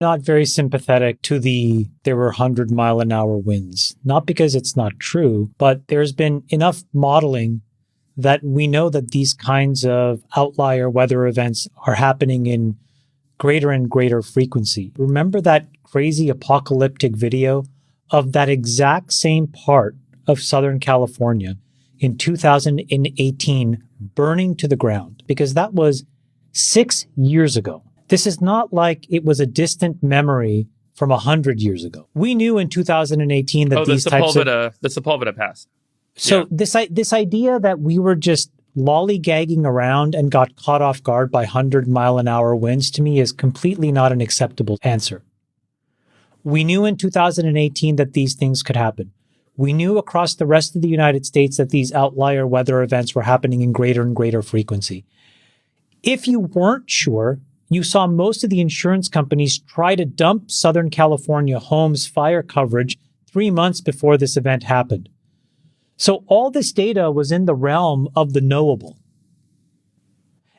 not very sympathetic to there were 100-mile-an-hour winds. Not because it's not true, but there's been enough modeling that we know that these kinds of outlier weather events are happening in greater and greater frequency. Remember that crazy apocalyptic video of that exact same part of Southern California in 2018 burning to the ground? Because that was 6 years ago. This is not like it was a distant memory from 100 years ago. We knew in 2018 that the Sepulveda pass. So yeah. This idea that we were just lollygagging around and got caught off guard by 100-mile-an-hour winds, to me, is completely not an acceptable answer. We knew in 2018 that these things could happen. We knew across the rest of the United States that these outlier weather events were happening in greater and greater frequency. If you weren't sure, you saw most of the insurance companies try to dump Southern California homes' fire coverage 3 months before this event happened. So all this data was in the realm of the knowable.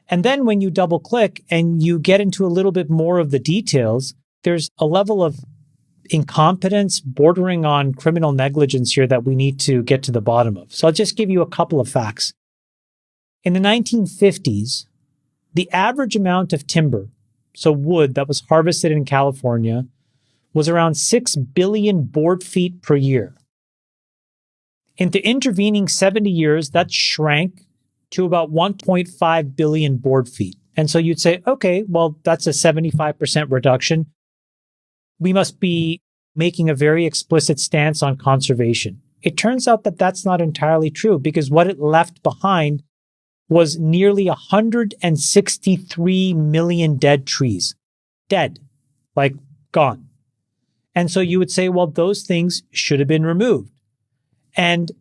And then when you double click and you get into a little bit more of the details, there's a level of incompetence bordering on criminal negligence here that we need to get to the bottom of. So I'll just give you a couple of facts. In the 1950s, the average amount of timber, so wood that was harvested in California, was around 6 billion board feet per year. In the intervening 70 years, that shrank to about 1.5 billion board feet. And so you'd say, okay, well, that's a 75% reduction. We must be making a very explicit stance on conservation. It turns out that that's not entirely true, because what it left behind was nearly 163 million dead trees. Dead, like gone. And so you would say, well, those things should have been removed. And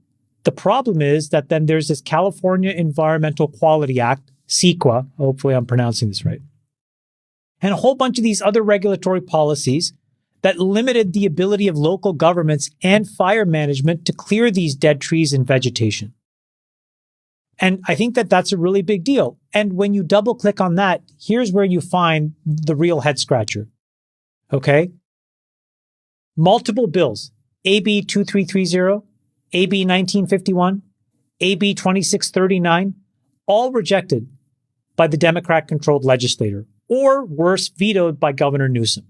the problem is that then there's this California Environmental Quality Act, CEQA, hopefully I'm pronouncing this right, and a whole bunch of these other regulatory policies that limited the ability of local governments and fire management to clear these dead trees and vegetation. And I think that that's a really big deal. And when you double click on that, here's where you find the real head scratcher. Okay? Multiple bills, AB 2330, AB 1951, AB 2639, all rejected by the Democrat-controlled legislature, or worse, vetoed by Governor Newsom,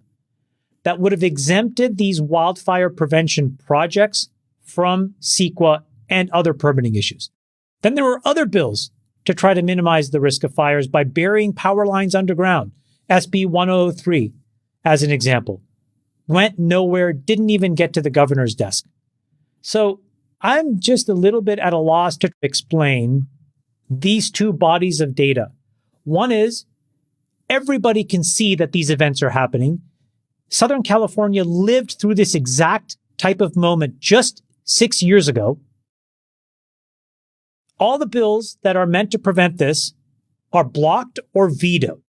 that would have exempted these wildfire prevention projects from CEQA and other permitting issues. Then there were other bills to try to minimize the risk of fires by burying power lines underground. SB 1003, as an example, went nowhere, didn't even get to the governor's desk. So I'm just a little bit at a loss to explain these two bodies of data. One is everybody can see that these events are happening. Southern California lived through this exact type of moment just 6 years ago. All the bills that are meant to prevent this are blocked or vetoed.